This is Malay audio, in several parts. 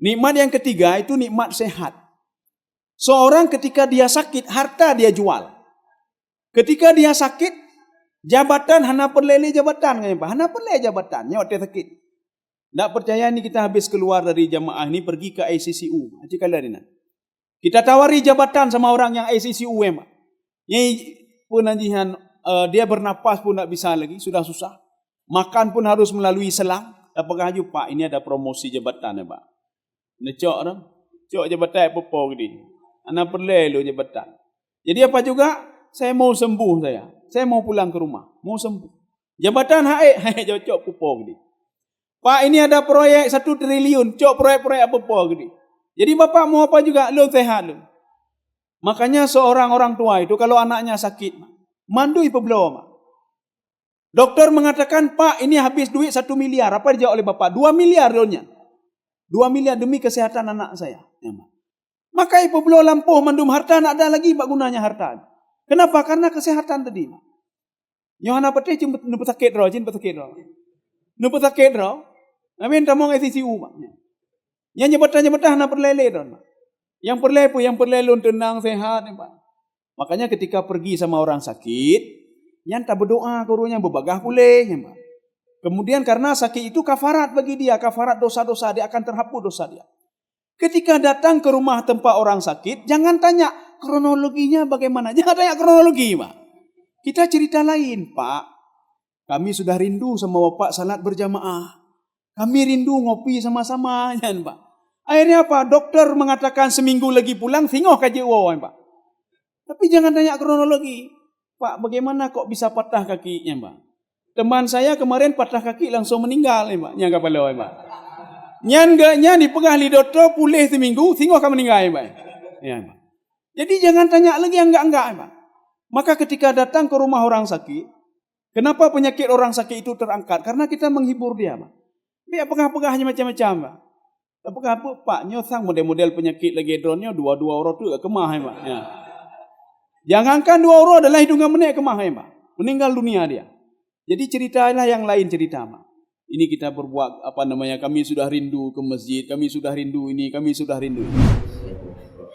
Nikmat yang ketiga itu nikmat sehat. Seorang ketika dia sakit, harta dia jual. Ketika dia sakit, jabatan hana perlele jabatan kan Pak? Hana perlele jabatan, nyawat dia sakit. Tak percaya ni kita habis keluar dari jamaah ni pergi ke ICCU. Kita tawari jabatan sama orang yang ICCU Pak. Yang penajihan dia bernapas pun tak bisa lagi, sudah susah. Makan pun harus melalui selang. Apakah haju Pak ini ada promosi jabatan ya Pak? Necok dah. Cok jabatan apa gini. Ana perlu jabatan. Jadi apa juga? Saya mau sembuh saya. Saya mau pulang ke rumah. Mau sembuh. Jabatan haik cok pupo gini. Pak ini ada proyek 1 triliun. Cok proyek-proyek apa gini. Jadi bapak mau apa juga? Lu sehat lu. Makanya seorang orang tua itu kalau anaknya sakit, mandui pebelum. Dokter mengatakan, Pak ini habis duit 1 miliar. Apa dijawab oleh bapak? 2 miliar donya. 2 miliar demi kesehatan anak saya. Maka ibu belum lampuh mandum harta, nak ada lagi bak gunanya harta. Kenapa? Karena kesehatan tadi. Yohana pete cuma numput sakit roh, numput sakit roh. Amin tamong ICCU. Yang jabatan-jabatan nak perlele roh. Yang perlele tenang sehat. Makanya ketika pergi sama orang sakit, yang tak berdoa gurunya berbagah boleh. Kemudian karena sakit itu kafarat bagi dia, kafarat dosa-dosa, dia akan terhapus dosa dia. Ketika datang ke rumah tempat orang sakit, jangan tanya kronologinya bagaimana. Jangan tanya kronologi, Pak. Kita cerita lain, Pak. Kami sudah rindu sama Bapak salat berjamaah. Kami rindu ngopi sama-sama, Pak. Akhirnya apa? Dokter mengatakan seminggu lagi pulang, singoh kaji uang, Pak. Tapi jangan tanya kronologi. Pak, bagaimana kok bisa patah kakinya, Pak? Teman saya kemarin patah kaki langsung meninggal, Pak. Yang kepala, Pak. Nyan dipegah li dokter pulih seminggu, singoh akan meninggal, Pak. Ya, Pak. Jadi jangan tanya lagi yang enggak, Pak. Maka ketika datang ke rumah orang sakit, kenapa penyakit orang sakit itu terangkat? Karena kita menghibur dia, Pak. Dia pegah-pegahnya macam-macam, Pak. Apakah apa, Pak? Nyosang model-model penyakit lagi dronnya 2 orang tu kemah, Pak. Ya. Jangankan 2 orang adalah hidungan menit kemah, Pak. Meninggal dunia dia. Jadi ceritalah yang lain cerita, Pak. Ini kita berbuat kami sudah rindu ke masjid, kami sudah rindu ini, kami sudah rindu ini.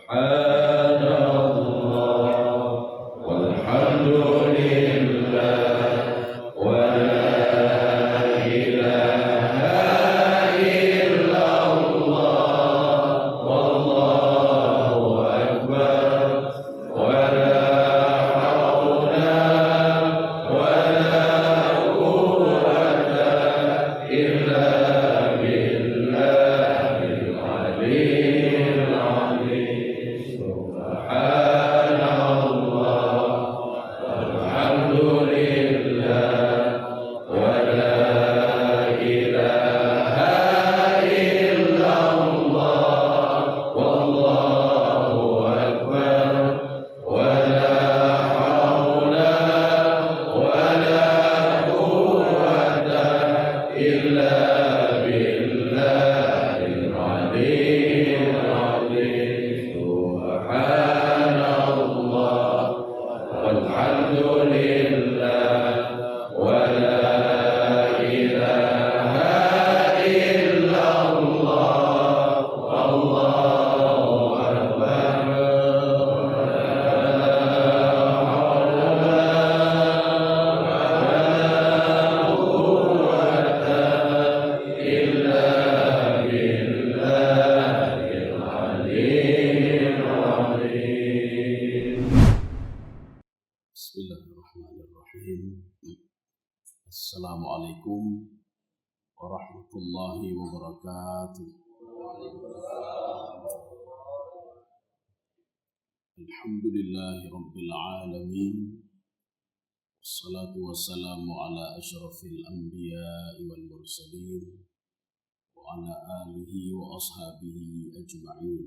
Subhanallah walhamdulillah wa la ilaha illallah wallahu akbar wa la hawla wa la quwwata illa billahil aliyyil azim. Bismillahirrahmanirrahim. Assalamualaikum warahmatullahi wabarakatuh. Alhamdulillahi rabbil alamin. Wassalatu wassalamu ala asyrafil anbiya'i wal mursalin wa ala alihi wa ashabihi ajma'in.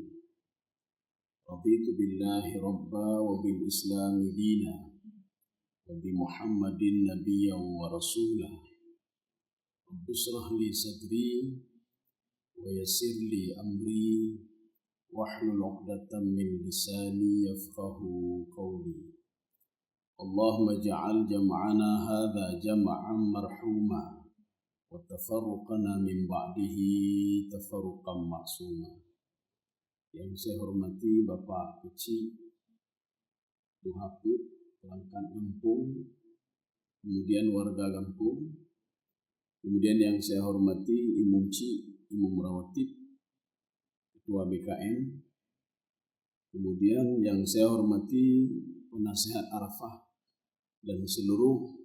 Raditu billahi rabba wa bil islami dina wa bi Muhammadin nabiyyan wa rasulah. Rabbi shrah li sadri wa yassir li amri wahlul 'uqdatam min lisani yafqahu qawli. Allahumma ja'al jam'ana hadha jam'an marhuma wa tafarruqana min ba'dihi tafarruqan ma'suma. Yang saya hormati Bapak Kecil Duhaput, perangkat Gampung, kemudian warga Gampung, kemudian yang saya hormati Imam Ci, Imam Rawatib, Ketua BKM, kemudian yang saya hormati penasihat Arafah dan seluruh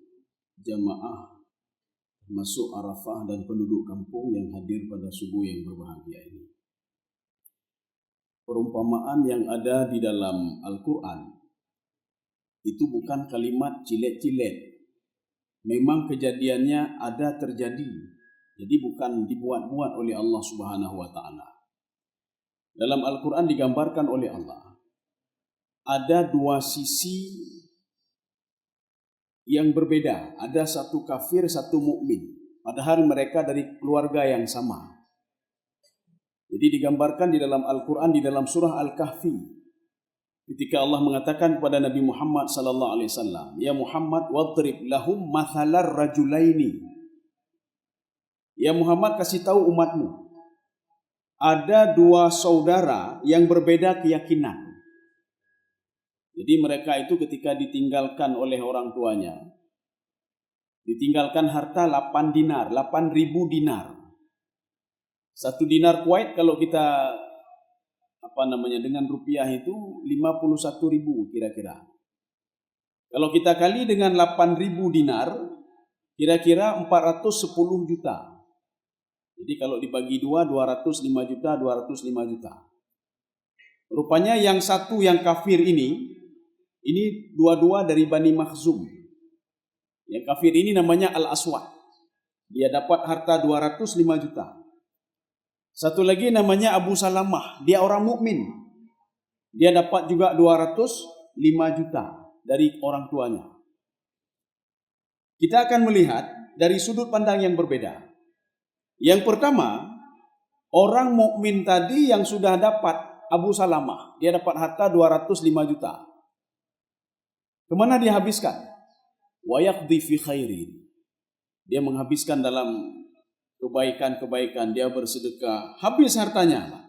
jamaah masuk Arafah dan penduduk kampung yang hadir pada subuh yang berbahagia ini. Perumpamaan yang ada di dalam Al-Quran itu bukan kalimat cilet-cilet. Memang kejadiannya ada terjadi. Jadi bukan dibuat-buat oleh Allah Subhanahu wa taala. Dalam Al-Quran digambarkan oleh Allah ada dua sisi yang berbeda. Ada satu kafir, satu mukmin. Padahal mereka dari keluarga yang sama. Jadi digambarkan di dalam Al-Quran di dalam surah Al-Kahfi ketika Allah mengatakan kepada Nabi Muhammad sallallahu alaihi wasallam, "Ya Muhammad, wadrib lahum mathalar rajulaini." Ya Muhammad, kasih tahu umatmu, ada dua saudara yang berbeda keyakinan. Jadi mereka itu ketika ditinggalkan oleh orang tuanya, ditinggalkan harta 8 dinar, 8.000 dinar. 1 dinar Kuwait kalau kita dengan rupiah itu 51.000 kira-kira. Kalau kita kali dengan 8.000 dinar kira-kira 410 juta. Jadi kalau dibagi 205 juta, 205 juta. Rupanya yang satu yang kafir ini dua-dua dari Bani Makhzum. Yang kafir ini namanya Al-Aswad. Dia dapat harta 205 juta. Satu lagi namanya Abu Salamah, dia orang mukmin. Dia dapat juga 205 juta dari orang tuanya. Kita akan melihat dari sudut pandang yang berbeda. Yang pertama, orang mukmin tadi yang sudah dapat Abu Salamah, dia dapat harta 205 juta. Kemana dia habiskan? Wa yaqdi fi khairin. Dia menghabiskan dalam kebaikan-kebaikan, dia bersedekah, habis hartanya.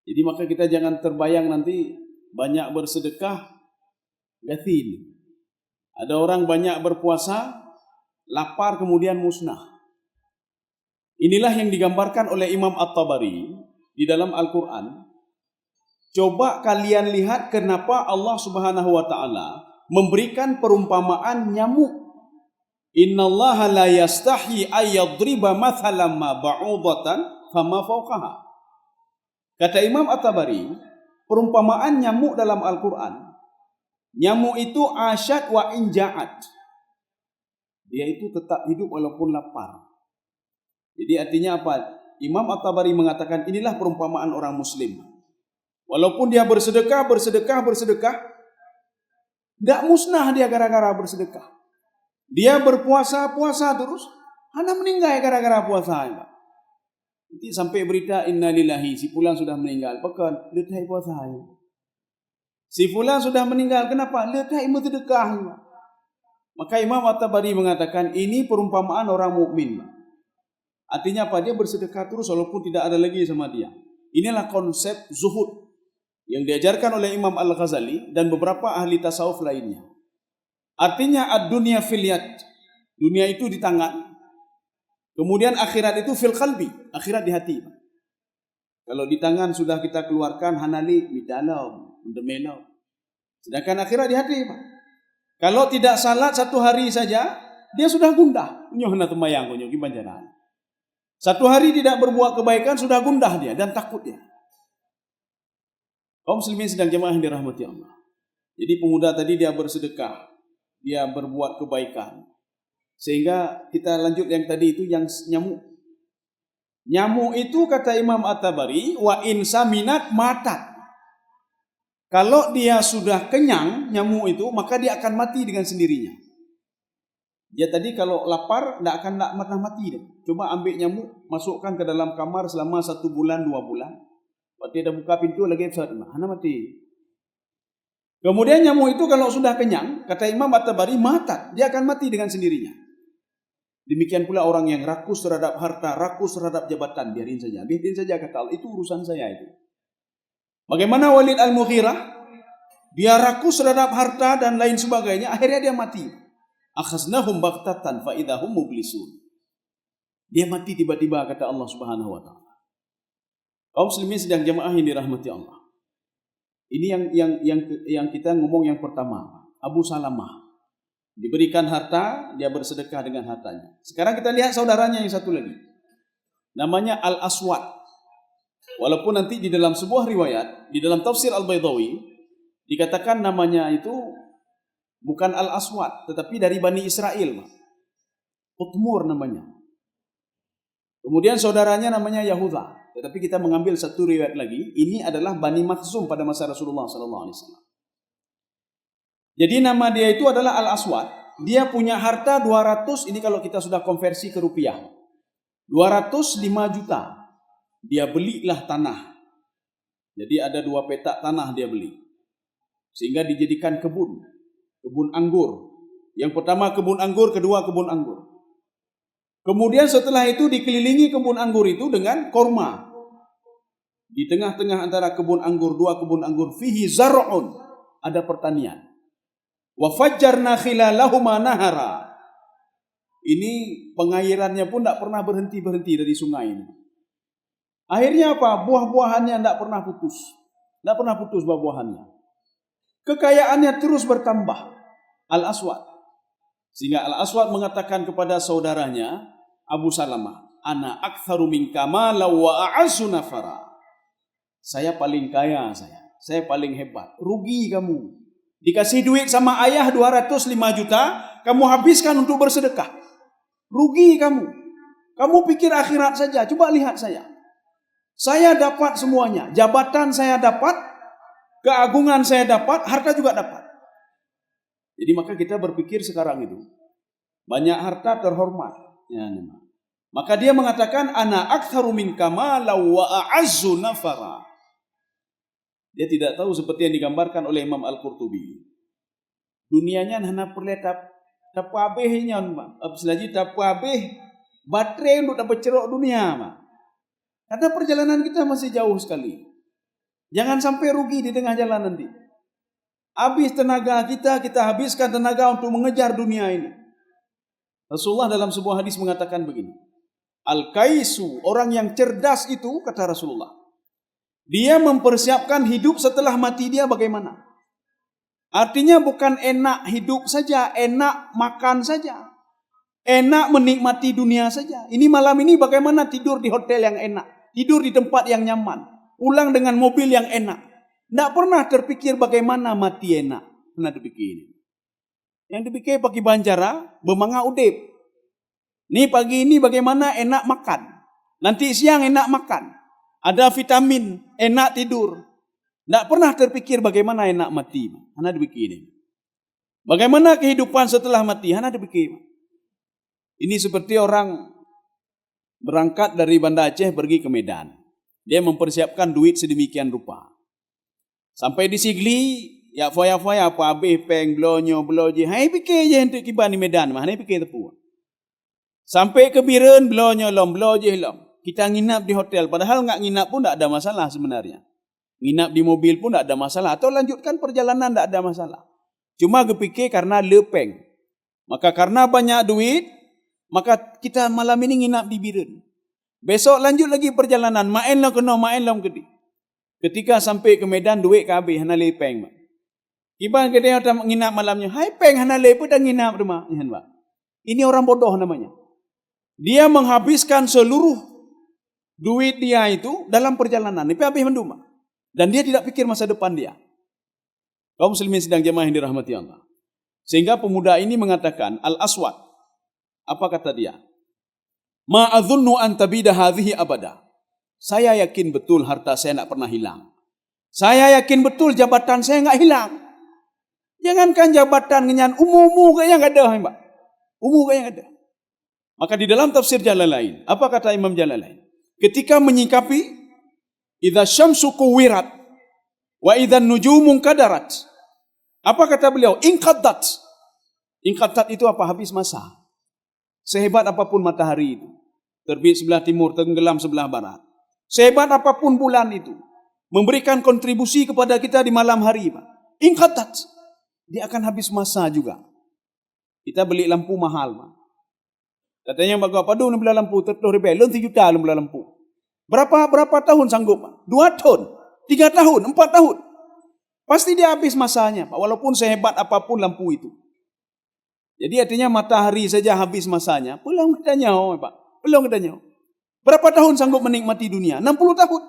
Jadi maka kita jangan terbayang nanti banyak bersedekah, gathil. Ada orang banyak berpuasa, lapar kemudian musnah. Inilah yang digambarkan oleh Imam At-Tabari di dalam Al-Quran. Coba kalian lihat kenapa Allah Subhanahu wa taala memberikan perumpamaan nyamuk. Innallaha la yastahi ayyadriba mathalan ma ba'udatan fama fawqaha. Kata Imam At-Tabari, perumpamaan nyamuk dalam Al-Quran, nyamuk itu asyad wa inja'at. Dia itu tetap hidup walaupun lapar. Jadi artinya apa? Imam At-Tabari mengatakan inilah perumpamaan orang muslim. Walaupun dia bersedekah, tidak musnah dia gara-gara bersedekah. Dia berpuasa terus, hanya meninggal gara-gara puasa. Nanti sampai berita innalillahi, si fulan sudah meninggal. Pekan, letai puasa. Si fulan sudah meninggal, kenapa? Letai sedekah. Maka Imam At-Tabari mengatakan ini perumpamaan orang mukmin. Artinya apa? Dia bersedekah terus walaupun tidak ada lagi sama dia. Inilah konsep zuhud yang diajarkan oleh Imam Al-Ghazali dan beberapa ahli tasawuf lainnya. Artinya ad-dunya fil yad. Dunia itu di tangan. Kemudian akhirat itu fil qalbi. Akhirat di hati. Kalau di tangan sudah kita keluarkan hanali midalam, undemelo. Sedangkan akhirat di hati. Kalau tidak salat 1 hari saja, dia sudah gundah. Nyohna temayang nyoh gimanjaran. 1 hari tidak berbuat kebaikan sudah gundah dia dan takut dia. Kaum muslimin sedang jemaah yang dirahmati Allah. Jadi pemuda tadi dia bersedekah, dia berbuat kebaikan. Sehingga kita lanjut yang tadi itu yang nyamuk. Nyamuk itu kata Imam At-Tabari wa insaminat matat. Kalau dia sudah kenyang nyamuk itu maka dia akan mati dengan sendirinya. Dia tadi kalau lapar tidak akan mati dia. Coba ambil nyamuk, masukkan ke dalam kamar selama 1 bulan 2 bulan. Waktu dia buka pintu lagi hana mati. Kemudian nyamuk itu kalau sudah kenyang, kata Imam At-Tabari matat, dia akan mati dengan sendirinya. Demikian pula orang yang rakus terhadap harta, rakus terhadap jabatan, biarin saja kata Allah, itu urusan saya itu. Bagaimana Walid Al-Mughirah? Dia rakus terhadap harta dan lain sebagainya, akhirnya dia mati. Akhaznahum baghtatan fa idahum mublisun. Dia mati tiba-tiba kata Allah Subhanahu wa taala. Kaum muslimin sedang jemaah yang dirahmati Allah. Ini yang kita ngomong yang pertama, Abu Salamah. Diberikan harta, dia bersedekah dengan hartanya. Sekarang kita lihat saudaranya yang satu lagi. Namanya Al-Aswad. Walaupun nanti di dalam sebuah riwayat, di dalam tafsir Al-Baydawi, dikatakan namanya itu bukan Al-Aswad, tetapi dari Bani Israel. Utmur namanya. Kemudian saudaranya namanya Yahuda. Tetapi kita mengambil satu riwayat lagi. Ini adalah Bani Makhzum pada masa Rasulullah SAW. Jadi nama dia itu adalah Al-Aswad. Dia punya harta 200, ini kalau kita sudah konversi ke rupiah. 205 juta. Dia belilah tanah. Jadi ada 2 petak tanah dia beli. Sehingga dijadikan kebun. Kebun anggur. Yang pertama kebun anggur, kedua kebun anggur. Kemudian setelah itu dikelilingi kebun anggur itu dengan korma. Di tengah-tengah antara kebun anggur, 2 kebun anggur, fihi zar'un, ada pertanian. Wa fajjarna khilalahuma nahara. Ini pengairannya pun tidak pernah berhenti dari sungai ini. Akhirnya apa? Buah-buahannya tidak pernah putus. Tidak pernah putus buah-buahannya. Kekayaannya terus bertambah. Al-Aswad. Sehingga Al-Aswad mengatakan kepada saudaranya Abu Salamah, ana aktsaru minka malan wa a'azzu nafara. Saya paling kaya, saya paling hebat. Rugi kamu. Dikasih duit sama ayah 205 juta, kamu habiskan untuk bersedekah. Rugi kamu. Kamu pikir akhirat saja. Coba lihat saya. Saya dapat semuanya. Jabatan saya dapat, keagungan saya dapat, harta juga dapat. Jadi maka kita berpikir sekarang itu, banyak harta terhormat. Ya, maka dia mengatakan, ana aktsaru minka malan wa a'azzu nafara. Dia tidak tahu seperti yang digambarkan oleh Imam Al-Qurtubi. Dunianya hanya perletap tapabehnya, selagi tapabeh baterai untuk dapat cerok dunia, Mak. Karena perjalanan kita masih jauh sekali. Jangan sampai rugi di tengah jalan nanti. Habis tenaga kita habiskan tenaga untuk mengejar dunia ini. Rasulullah dalam sebuah hadis mengatakan begini. Al-Kaisu, orang yang cerdas itu, kata Rasulullah, dia mempersiapkan hidup setelah mati dia bagaimana. Artinya bukan enak hidup saja, enak makan saja, enak menikmati dunia saja. Ini malam ini bagaimana tidur di hotel yang enak, tidur di tempat yang nyaman, pulang dengan mobil yang enak. Tidak pernah terpikir bagaimana mati enak. Pernah terpikir. Yang dipikir pagi banjara, bemanga udip. Nih pagi ini bagaimana enak makan. Nanti siang enak makan. Ada vitamin, enak tidur. Tidak pernah terpikir bagaimana enak mati. Hanya dipikir. Bagaimana kehidupan setelah mati. Hanya dipikir. Ini seperti orang berangkat dari Banda Aceh pergi ke Medan. Dia mempersiapkan duit sedemikian rupa. Sampai di Sigli, ya foya-foya apa habis peng, blonyo, bloji. Hai pikir je untuk kibar di Medan. Hanya pikir tepu. Sampai ke Biren, blonyo lom, bloji lom. Kita nginap di hotel, padahal nggak nginap pun tidak ada masalah sebenarnya. Nginap di mobil pun tidak ada masalah. Atau lanjutkan perjalanan tidak ada masalah. Cuma kepikir karena lepeng. Maka karena banyak duit, maka kita malam ini nginap di Biren. Besok lanjut lagi perjalanan, main lah kena, main lah kedi. Ketika sampai ke Medan, duit kabeh, hana lepeng. Iban kita nginap malamnya, hai peng, hana lepeng dan nginap rumah. Ini orang bodoh namanya. Dia menghabiskan seluruh duit dia itu dalam perjalanan. Ini habis menduma. Dan dia tidak pikir masa depan dia. Kaum muslimin sedang jemaah yang dirahmati Allah. Sehingga pemuda ini mengatakan, Al-Aswad. Apa kata dia? Ma'adhunnu an tabida hadhihi abada. Saya yakin betul harta saya tidak pernah hilang. Saya yakin betul jabatan saya tidak hilang. Jangankan jabatan ngenyan umum kayaknya enggak ada, Mbak. Umum kayaknya enggak ada. Maka di dalam tafsir Jalalain, apa kata Imam Jalalain? Ketika menyikapi idza syamsu kuwirat wa idza nujumun kadarat. Apa kata beliau? Inqaddat. Inqaddat itu apa? Habis masa. Sehebat apapun matahari itu, terbit sebelah timur, tenggelam sebelah barat. Sehebat apapun bulan itu, memberikan kontribusi kepada kita di malam hari, Pak. Inqatat, dia akan habis masa juga. Kita beli lampu mahal, Pak. Katanya bagus apa dulu beli lampu terus 3 juta beli lampu. Berapa tahun sanggup, Pak? 2 tahun, 3 tahun, 4 tahun. Pasti dia habis masanya, Pak, walaupun sehebat apapun lampu itu. Jadi artinya matahari saja habis masanya, belum kita nyawa, Pak. Belum kita nyawa. Berapa tahun sanggup menikmati dunia? 60 tahun,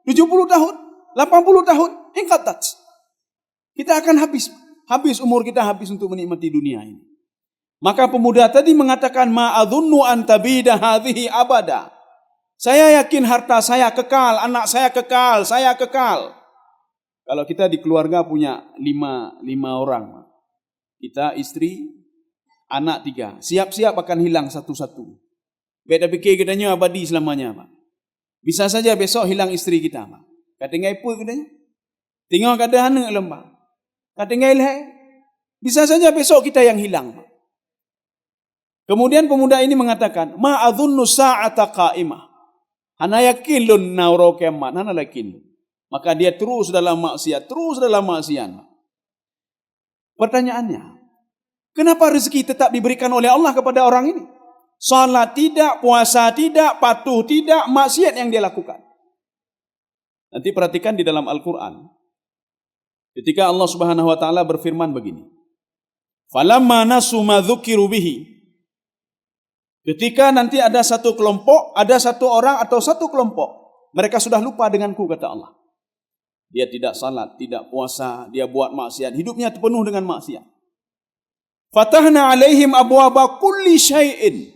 70 tahun, 80 tahun, inqatat. Kita akan habis umur kita habis untuk menikmati dunia ini. Maka pemuda tadi mengatakan ma'adhunnu an tabida hadhihi abada. Saya yakin harta saya kekal, anak saya kekal, saya kekal. Kalau kita di keluarga punya 5 orang, kita istri, anak 3, siap-siap akan hilang satu-satu. Beda fikir katanya abadi selamanya, Pak. Bisa saja besok hilang istri kita, Pak. Katanya apa katanya? Tinggal keadaan lembah. Katanya ilhai. Bisa saja besok kita yang hilang, Pak. Kemudian pemuda ini mengatakan, ma'adhunnu sa'ata qa'imah. Hana yakin lun nauro kiamat, hana yakin. Maka dia terus dalam maksiat, Pertanyaannya, kenapa rezeki tetap diberikan oleh Allah kepada orang ini? Salat tidak, puasa tidak, patuh tidak, maksiat yang dia lakukan. Nanti perhatikan di dalam Al-Quran. Ketika Allah Subhanahu wa taala berfirman begini. Falamma nasu ma dzukiru bihi. Ketika nanti ada satu kelompok, ada satu orang atau satu kelompok, mereka sudah lupa denganku, kata Allah. Dia tidak salat, tidak puasa, dia buat maksiat, hidupnya penuh dengan maksiat. Fatahna alaihim abwaba kulli syai'in.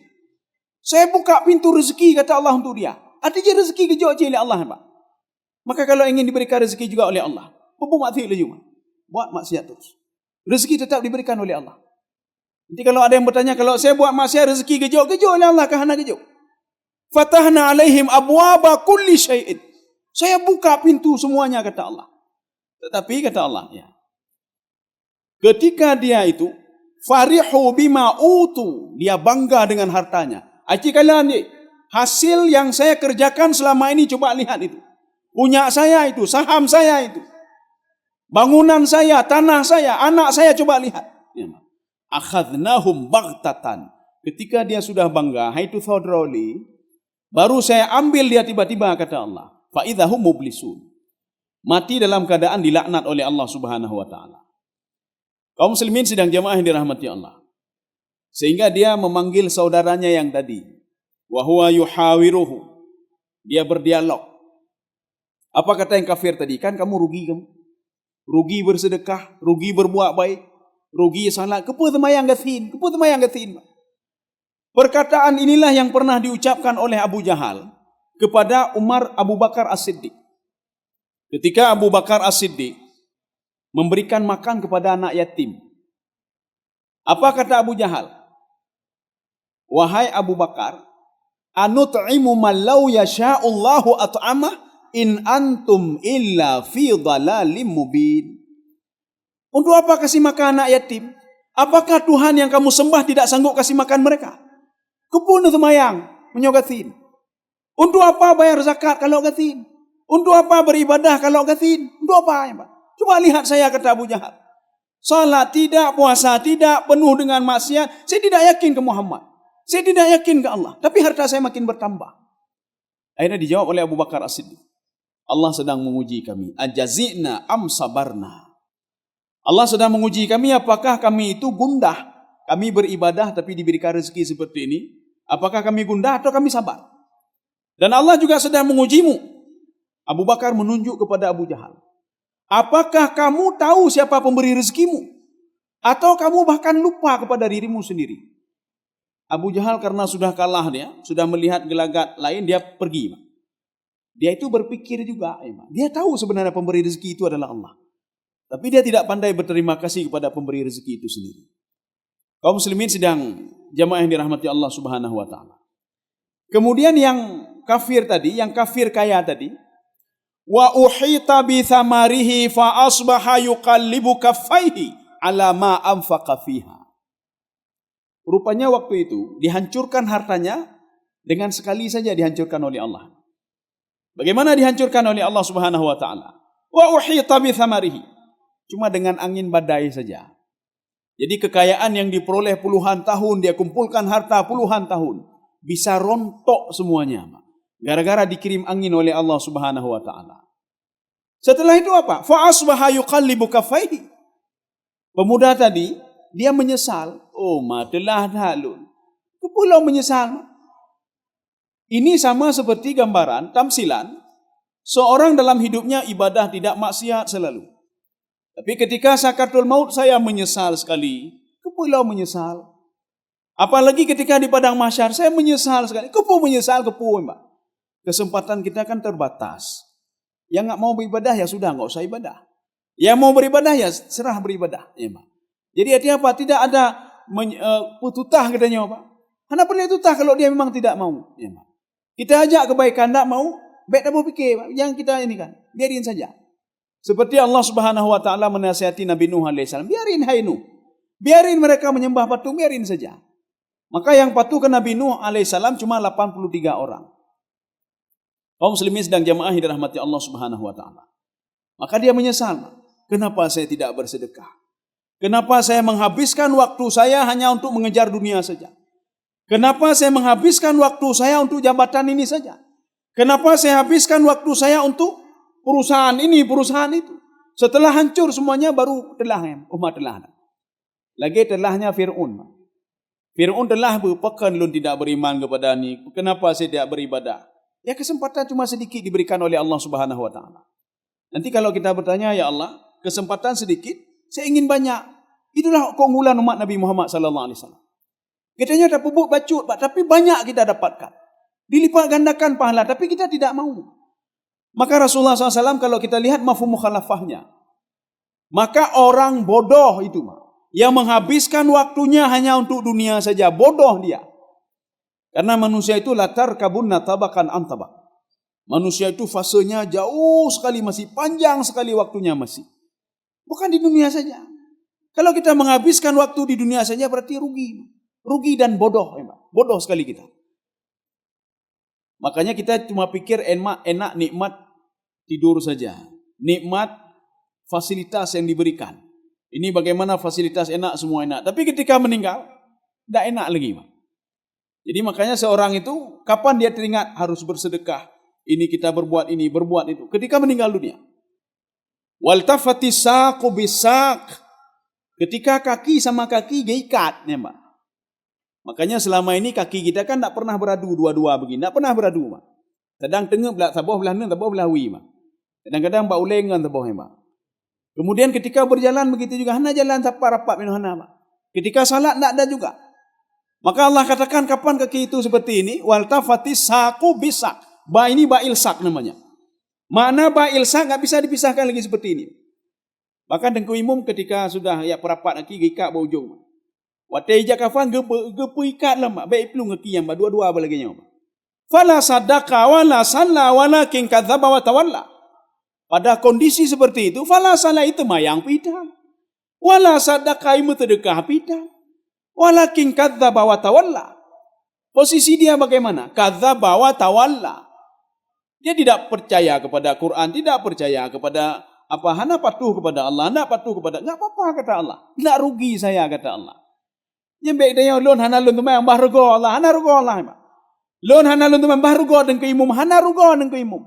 Saya buka pintu rezeki, kata Allah, untuk dia. Artinya rezeki kejauh oleh Allah, Pak. Maka kalau ingin diberikan rezeki juga oleh Allah, buat maksiat terus. Rezeki tetap diberikan oleh Allah. Nanti kalau ada yang bertanya, kalau saya buat maksiat rezeki kejauh oleh Allah, kahana kejauh. Fatahna alaihim abwaba kulli syai'in. Saya buka pintu semuanya, kata Allah. Tetapi kata Allah, ya, ketika dia itu farihu bima utu, dia bangga dengan hartanya. Aci kalian ni, hasil yang saya kerjakan selama ini, coba lihat itu. Punya saya itu, saham saya itu. Bangunan saya, tanah saya, anak saya, coba lihat. Ya. Akhadnahum baghtatan. Ketika dia sudah bangga, haitu thadrali, baru saya ambil dia tiba-tiba, kata Allah. Fa idahum mublisun. Mati dalam keadaan dilaknat oleh Allah Subhanahu wa taala. Kaum muslimin sidang jamaah yang dirahmati Allah. Sehingga dia memanggil saudaranya yang tadi. Wa huwa yuhawiruhu. Dia berdialog. Apa kata yang kafir tadi? Kan kamu rugi kamu. Rugi bersedekah, rugi berbuat baik, rugi salat, kepu temayang gatin. Perkataan inilah yang pernah diucapkan oleh Abu Jahal kepada Umar Abu Bakar As-Siddiq. Ketika Abu Bakar As-Siddiq memberikan makan kepada anak yatim. Apa kata Abu Jahal? Wahai Abu Bakar, anut'imu man law yasha'ullahu at'amah in antum illa fi dhalalim mubin. Untuk apa kasih makan anak yatim? Apakah Tuhan yang kamu sembah tidak sanggup kasih makan mereka? Kepun semayang menyogatin. Untuk apa bayar zakat kalau gatin? Untuk apa beribadah kalau gatin? Untuk apa, ya, Pak? Coba lihat saya, kata Abu Jahal. Salat tidak, puasa tidak, penuh dengan maksiat. Saya tidak yakin ke Muhammad. Saya tidak yakin ke Allah. Tapi harta saya makin bertambah. Akhirnya dijawab oleh Abu Bakar As-Siddiq. Allah sedang menguji kami. Ajazina am sabarna. Allah sedang menguji kami, apakah kami itu gundah. Kami beribadah tapi diberikan rezeki seperti ini. Apakah kami gundah atau kami sabar? Dan Allah juga sedang mengujimu. Abu Bakar menunjuk kepada Abu Jahal. Apakah kamu tahu siapa pemberi rezekimu? Atau kamu bahkan lupa kepada dirimu sendiri? Abu Jahal karena sudah kalah dia, sudah melihat gelagat lain, dia pergi. Dia itu berpikir juga, dia tahu sebenarnya pemberi rezeki itu adalah Allah. Tapi dia tidak pandai berterima kasih kepada pemberi rezeki itu sendiri. Kaum muslimin sedang jamaah yang dirahmati Allah Subhanahu wa taala. Kemudian yang kafir tadi, yang kafir kaya tadi, wa uhita bi thamarihi fa asbaha yuqallibu kaffaihi ala ma anfaqa fiha. Rupanya waktu itu dihancurkan hartanya dengan sekali saja dihancurkan oleh Allah. Bagaimana dihancurkan oleh Allah Subhanahu wa taala? Wa uhita bi thamarihi. Cuma dengan angin badai saja. Jadi kekayaan yang diperoleh puluhan tahun, dia kumpulkan harta puluhan tahun, bisa rontok semuanya. Gara-gara dikirim angin oleh Allah Subhanahu wa taala. Setelah itu apa? Fa asbaha yuqallibu kaffaihi. Pemuda tadi dia menyesal. Oh, telah halun. Kepulau menyesal. Ini sama seperti gambaran, tamsilan, seorang dalam hidupnya ibadah tidak maksiat selalu. Tapi ketika sakaratul maut saya menyesal sekali. Kepulau menyesal. Apalagi ketika di padang mahsyar saya menyesal sekali. Kepu menyesal, Mbak. Kesempatan kita kan terbatas. Yang enggak mau beribadah ya sudah, enggak usah ibadah. Yang mau beribadah ya serah beribadah, ya, Mbak. Jadi artinya apa? Tidak ada pututah katanya, Pak. Hana perlu tutah kalau dia memang tidak mau, ya, Mbak. Kita ajak kebaikan, tak mau, baik tak berfikir, yang kita ini kan, biarin saja. Seperti Allah Subhanahu wa taala menasihati Nabi Nuh alaihissalam, biarin hai Nuh. Biarin mereka menyembah patung, biarin saja. Maka yang patuh ke Nabi Nuh alaihissalam cuma 83 orang. Kaum muslimin sedang jamaah yang dirahmati Allah Subhanahu wa taala. Maka dia menyesal, kenapa saya tidak bersedekah? Kenapa saya menghabiskan waktu saya hanya untuk mengejar dunia saja? Kenapa saya menghabiskan waktu saya untuk jabatan ini saja? Kenapa saya habiskan waktu saya untuk perusahaan ini, perusahaan itu? Setelah hancur semuanya baru telah umat telah. Lagi telahnya Fir'aun. Fir'aun telah berpekan lun tidak beriman kepada ini. Kenapa saya tidak beribadah? Ya kesempatan cuma sedikit diberikan oleh Allah Subhanahu wa taala. Nanti kalau kita bertanya, ya Allah, kesempatan sedikit, saya ingin banyak. Itulah keunggulan umat Nabi Muhammad sallallahu alaihi wasallam. Kitanya tak pupuk bacut, Pak, tapi banyak kita dapatkan. Dilipat gandakan pahala, tapi kita tidak mau. Maka Rasulullah SAW kalau kita lihat mafhum mukhalafahnya, maka orang bodoh itu, yang menghabiskan waktunya hanya untuk dunia saja, bodoh dia. Karena manusia itu latar kabunna tabakan antabak. Manusia itu fasenya jauh sekali, masih panjang sekali waktunya masih. Bukan di dunia saja. Kalau kita menghabiskan waktu di dunia saja berarti rugi. Rugi dan bodoh, bodoh sekali kita. Makanya kita cuma pikir enak nikmat tidur saja. Nikmat fasilitas yang diberikan. Ini bagaimana fasilitas enak, semua enak. Tapi ketika meninggal, tidak enak lagi. Jadi makanya seorang itu, kapan dia teringat harus bersedekah. Ini kita berbuat ini, berbuat itu. Ketika meninggal dunia. Waltafati saqu bisaq. Ketika kaki sama kaki diikat, ya, Mbak. Makanya selama ini kaki kita kan tak pernah beradu dua-dua begini. Tak pernah beradu, Mak. Kadang tengah belah taboh belah ni, taboh belah wi, Mak. Kadang-kadang bau lengan taboh, Mak. Kemudian ketika berjalan begitu juga, hana jalan rapat minum hana, Mak. Ketika salat tak ada juga. Maka Allah katakan kapan kaki itu seperti ini? Waltafati saqu bisak. Ba ini ba ilsak namanya. Makna ba ilsak enggak bisa dipisahkan lagi seperti ini. Bahkan dengku imum ketika sudah ya perapat kaki gikat bau ujung. Watai jakafan gepu ikat lama, baik pelung ngeki yang dua-dua apa lagi nya. Fala sadaqa wala salla walakin kadzdzaba wa tawalla. Pada kondisi seperti itu, fala salla itu mayang pidang. Wala sadaqa imu sedekah pidang. Walakin kadzdzaba wa tawalla. Posisi dia bagaimana? Kadzdzaba wa tawalla. Dia tidak percaya kepada Quran, tidak percaya kepada apa, hana patuh kepada Allah, hana patuh kepada, enggak apa-apa kata Allah. Enggak rugi saya kata Allah. Yang baik dia lon hana lon tu mai ambah rugo Allah, hana rugo Allah. Lon hana lon tu mai ambah rugo dengan imum, hana rugo dengan imum.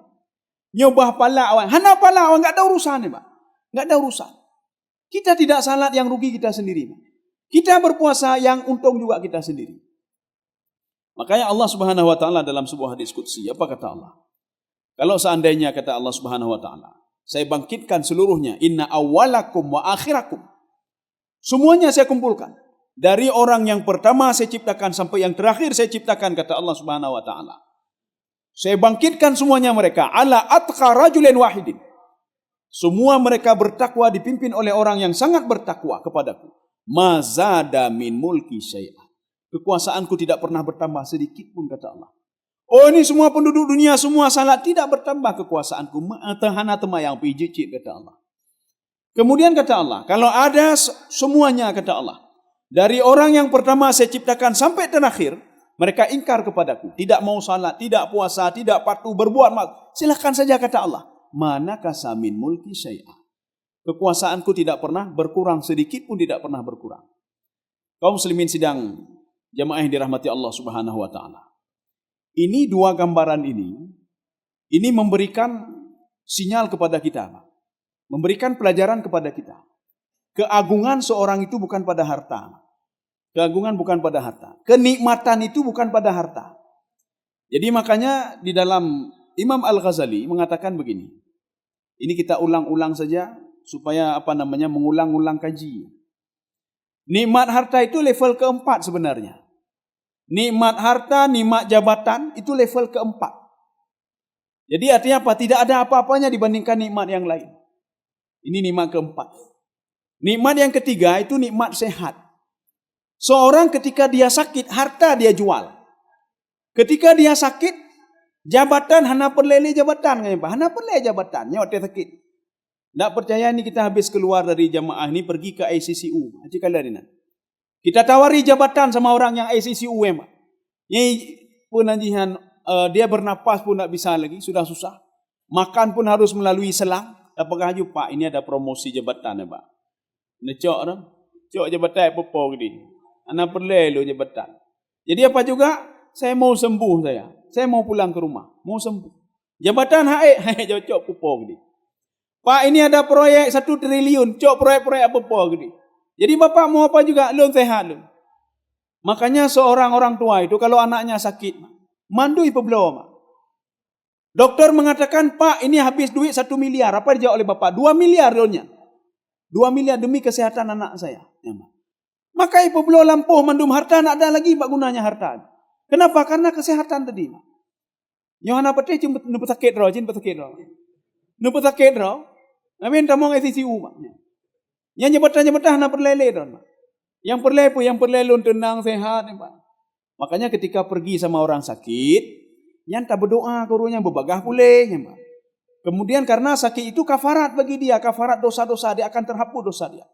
Nyobah pala awan, hana pala awan, enggak ada urusan, Pak. Enggak ada urusan. Kita tidak salat yang rugi kita sendiri, Pak. Kita berpuasa yang untung juga kita sendiri. Makanya Allah Subhanahu wa taala dalam sebuah hadis qudsi, apa kata Allah? Kalau seandainya kata Allah Subhanahu wa taala, saya bangkitkan seluruhnya, inna awwalakum wa akhirakum. Semuanya saya kumpulkan. Dari orang yang pertama saya ciptakan sampai yang terakhir saya ciptakan, kata Allah Subhanahu wa taala. Saya bangkitkan semuanya mereka ala atqa rajulin wahidin. Semua mereka bertakwa, dipimpin oleh orang yang sangat bertakwa kepadaku. Mazada min mulki syai'a. Kekuasaanku tidak pernah bertambah sedikit pun, kata Allah. Oh, ini semua penduduk dunia semua salat, tidak bertambah kekuasaanku. Tahana temayang pijicit, kata Allah. Kemudian kata Allah, kalau ada semuanya, kata Allah, Dari orang yang pertama saya ciptakan sampai terakhir, mereka ingkar kepadaku. Tidak mau salat, tidak puasa, tidak patuh, berbuat maksiat. Silakan saja kata Allah. Manakasa min mulki syai'a. Kekuasaanku tidak pernah berkurang, sedikit pun tidak pernah berkurang. Kaum muslimin sidang jamaah yang dirahmati Allah Subhanahu wa taala. Ini dua gambaran ini memberikan sinyal kepada kita, memberikan pelajaran kepada kita. Keagungan seorang itu bukan pada harta. Keagungan bukan pada harta. Kenikmatan itu bukan pada harta. Jadi makanya di dalam Imam Al-Ghazali mengatakan begini. Ini kita ulang-ulang saja supaya mengulang-ulang kaji. Nikmat harta itu level keempat sebenarnya. Nikmat harta, nikmat jabatan itu level keempat. Jadi artinya apa? Tidak ada apa-apanya dibandingkan nikmat yang lain. Ini nikmat keempat. Nikmat yang ketiga itu nikmat sehat. Seorang ketika dia sakit, harta dia jual. Ketika dia sakit, jabatan hana perlele jabatan. Hana perlele jabatan. Nyawat dia sakit. Tak percaya ni kita habis keluar dari jamaah ni pergi ke ICCU. Kita tawari jabatan sama orang yang ICCU. Yang penanjihan dia bernapas pun tak bisa lagi. Sudah susah. Makan pun harus melalui selang. Apakah haju Pak ini ada promosi jabatan ya Pak? Necok dah. Cok jabatan apa gini. Anak perlu jabatan. Jadi apa juga? Saya mau sembuh saya. Saya mau pulang ke rumah. Mau sembuh. Jabatan haik cok pupo gini. Pak ini ada proyek 1 triliun. Cok proyek-proyek apa gini. Jadi bapak mau apa juga? Lu sehat lu. Makanya seorang orang tua itu kalau anaknya sakit, mandui pebelum. Dokter mengatakan, Pak ini habis duit 1 miliar. Apa dijawab oleh bapak? 2 miliar loannya. 2 miliar demi kesehatan anak saya. Maka ibu belum lampuh mandum harta, nak ada lagi bak gunanya harta. Kenapa? Karena kesehatan tadi. Yohana peti cuma numput sakit roh, cuma sakit roh. Numput sakit roh. Amin tamong ICCU. Yang jabatan-jabatan nak perlele roh. Yang perlele tenang sehat. Makanya ketika pergi sama orang sakit, yang tak berdoa kurunya berbagah boleh. Kemudian karena sakit itu kafarat bagi dia, kafarat dosa-dosa, dia akan terhapus dosa dia.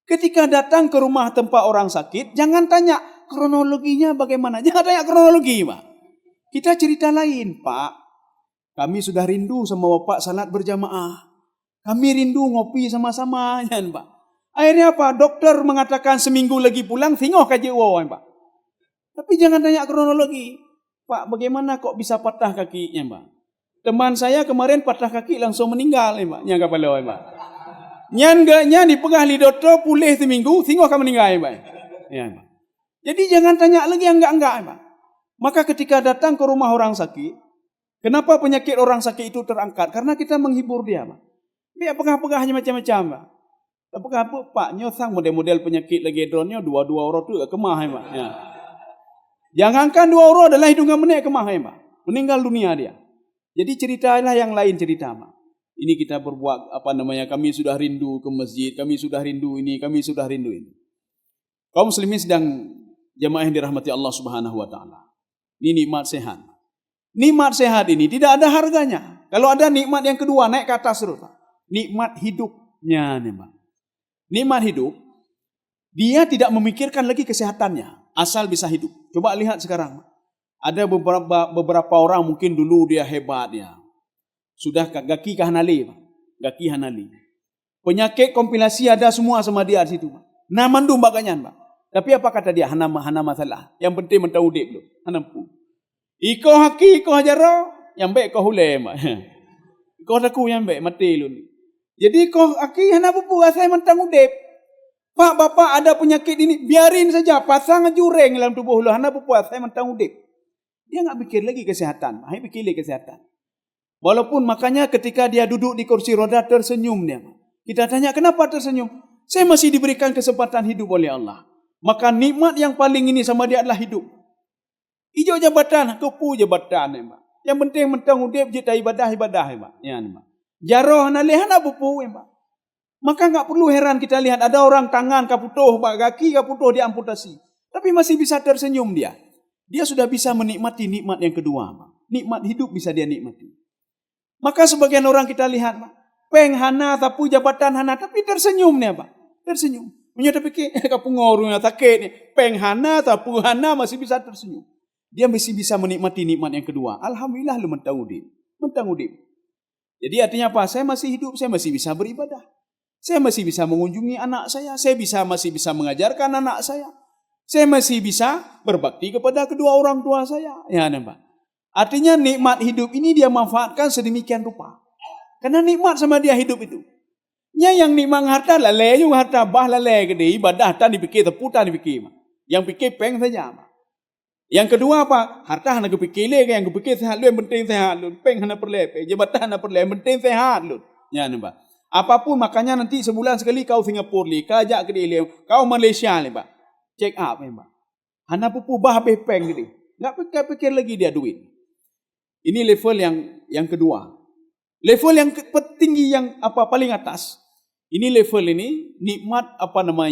Ketika datang ke rumah tempat orang sakit, jangan tanya kronologinya bagaimana. Jangan tanya kronologi, Pak. Kita cerita lain, Pak. Kami sudah rindu sama Bapak salat berjamaah. Kami rindu ngopi sama-sama, Pak. Akhirnya apa? Dokter mengatakan seminggu lagi pulang, tengok kaji uang, Pak. Tapi jangan tanya kronologi. Pak, bagaimana kok bisa patah kakinya, Pak? Teman saya kemarin patah kaki langsung meninggal, Pak. Yang kepala, Pak. Nyangga dipegah li dokter pulih seminggu, tengok akan meninggal, Pak. Ya, Pak. Jadi jangan tanya lagi yang enggak, Pak. Maka ketika datang ke rumah orang sakit, kenapa penyakit orang sakit itu terangkat? Karena kita menghibur dia, Pak. Dia pegah-pegahnya macam-macam, Pak. Apakah apa, Pak? Nyosang model-model penyakit lagi dronnya 2 orang tu kemah, Pak. Ya. Jangankan 2 orang adalah hidungan menit kemah, Pak. Meninggal dunia dia. Jadi ceritalah yang lain cerita, Pak. Ini kita berbuat kami sudah rindu ke masjid, kami sudah rindu ini, kami sudah rindu ini. Kaum muslimin sedang jamaah yang dirahmati Allah Subhanahu wa taala. Ini nikmat sehat. Nikmat sehat ini tidak ada harganya. Kalau ada nikmat yang kedua naik ke atas terus, Pak. Nikmat hidupnya nih, Pak. Nikmat hidup dia tidak memikirkan lagi kesehatannya, asal bisa hidup. Coba lihat sekarang. Ada beberapa orang mungkin dulu dia hebat ya. Sudah gaki hanali, Pak. Gaki hanali. Penyakit kompilasi ada semua sama dia di situ, Pak. Nah mandum baganyan, Pak. Tapi apa kata dia? Hana masalah. Yang penting mentau udip dulu. Hanampu. Iko haki, iko hajaro, yang baik kau hule, Pak. Iko taku yang baik mati lu. Jadi iko haki hana pupu asai mentang udip. Pak, bapak ada penyakit ini, biarin saja. Pasang jureng dalam tubuh lu. Hana pupu asai mentang udip. Dia enggak pikir lagi kesehatan. Hai pikir lagi kesehatan. Walaupun makanya ketika dia duduk di kursi roda tersenyum dia. Kita tanya kenapa tersenyum? Saya masih diberikan kesempatan hidup oleh Allah. Maka nikmat yang paling ini sama dia adalah hidup. Ijo jabatan, kepu jabatan ya, Pak. Yang penting mentang udip jita ibadah, Pak. Ya, Pak. Jaroh nalihana pupu, Pak. Maka enggak perlu heran kita lihat ada orang tangan kaputuh, Pak, kaki kaputuh diamputasi. Tapi masih bisa tersenyum dia. Dia sudah bisa menikmati nikmat yang kedua, Pak. Nikmat hidup bisa dia nikmati. Maka sebagian orang kita lihat, Pak, peng hana, tapu jabatan hana, tapi tersenyum nih, Pak. Tersenyum. Punya terfikir, kapungornya takut ni. Penghana atau puhana masih bisa tersenyum. Dia masih bisa menikmati nikmat yang kedua. Alhamdulillah lu mentang udip. Jadi artinya apa? Saya masih hidup, saya masih bisa beribadah. Saya masih bisa mengunjungi anak saya. Saya masih bisa mengajarkan anak saya. Saya masih bisa berbakti kepada kedua orang tua saya. Ya, nampak. Artinya nikmat hidup ini dia manfaatkan sedemikian rupa. Karena nikmat sama dia hidup itu. Yang nikmat harta lalai yung harta bah lalai gede ibadah tan dipikir teputan dipikir. Yang pikir peng saja. Yang kedua apa? Harta hana kepikir le yang kepikir sehat lu yang penting sehat lu. Peng hana perle, jabatan hana perle, yang penting sehat lu. Ya nampak. Apapun makanya nanti sebulan sekali kau Singapura li, kau ajak ke dia, kau Malaysia li, Pak. Check up memang. Hana pupu bah peng gede. Enggak pikir lagi dia duit. Ini level yang kedua. Level yang tinggi yang paling atas. Ini level ini nikmat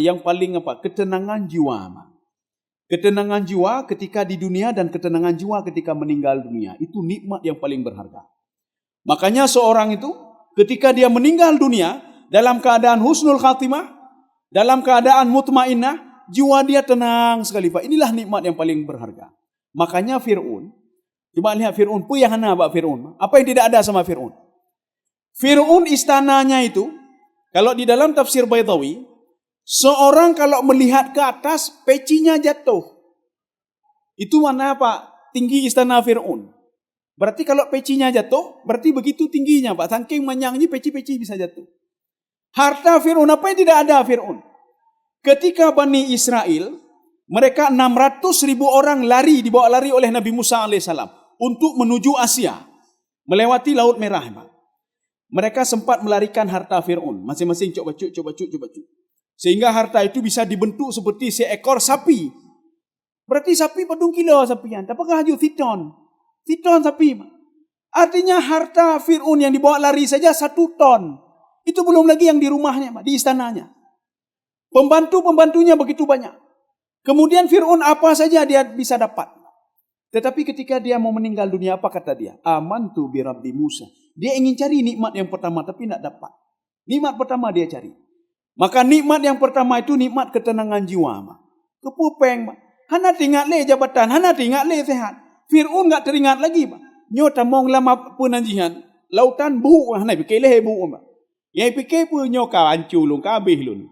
yang paling ketenangan jiwa. Ketenangan jiwa ketika di dunia dan ketenangan jiwa ketika meninggal dunia. Itu nikmat yang paling berharga. Makanya seorang itu ketika dia meninggal dunia dalam keadaan husnul khatimah, dalam keadaan mutmainnah, jiwa dia tenang sekali, Pak. Inilah nikmat yang paling berharga. Makanya Fir'aun, coba lihat Fir'aun, puyahana Pak Fir'aun. Apa yang tidak ada sama Fir'aun? Fir'aun istananya itu, kalau di dalam tafsir Baydawi, seorang kalau melihat ke atas, pecinya jatuh. Itu mana Pak? Tinggi istana Fir'aun. Berarti kalau pecinya jatuh, berarti begitu tingginya Pak. Saking manyangnya peci-peci bisa jatuh. Harta Fir'aun, apa yang tidak ada Fir'aun? Ketika Bani Israel, mereka 600.000 orang dibawa lari oleh Nabi Musa AS untuk menuju Asia, melewati Laut Merah Pak. Mereka sempat melarikan harta Fir'aun. Masing-masing coba cuk. Sehingga harta itu bisa dibentuk seperti seekor sapi. Berarti sapi pedung kilo sapian. Apakah haju Titon sapi. Artinya harta Fir'aun yang dibawa lari saja 1 ton. Itu belum lagi yang di rumahnya, di istananya. Pembantu-pembantunya begitu banyak. Kemudian Fir'aun apa saja dia bisa dapat. Tetapi ketika dia mau meninggal dunia, apa kata dia? Amantu bi Rabbi Musa. Dia ingin cari nikmat yang pertama tapi tidak dapat. Nikmat pertama dia cari. Maka nikmat yang pertama itu nikmat ketenangan jiwa. Kepupeng. Hana teringat le jabatan. Hana teringat le sehat. Fir'aun enggak teringat lagi. Nyo tamong lama penanjihan. Lautan buuk. Hana fikir le buuk. Yang fikir pun nyo ka hancur lun. Ka habis lun.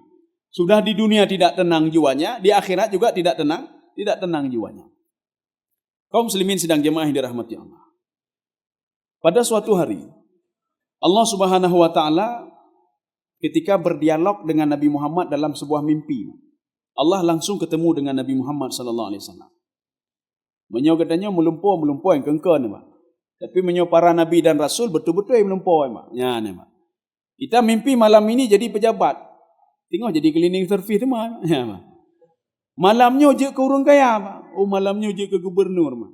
Sudah di dunia tidak tenang jiwanya. Di akhirat juga tidak tenang jiwanya. Kaum muslimin sedang jemaah yang dirahmati Allah. Pada suatu hari, Allah Subhanahu wa taala ketika berdialog dengan Nabi Muhammad dalam sebuah mimpi, Allah langsung ketemu dengan Nabi Muhammad sallallahu alaihi wasallam. Menyo katanya melumpur yang kengken, Pak. Tapi menyo para nabi dan rasul betul-betul yang melumpur, Pak. Ya, Pak. Kita mimpi malam ini jadi pejabat. Tengok jadi cleaning service tu, Pak. Ya, Pak. Malamnya je ke orang kaya, Pak. Malamnya je ke gubernur, Pak.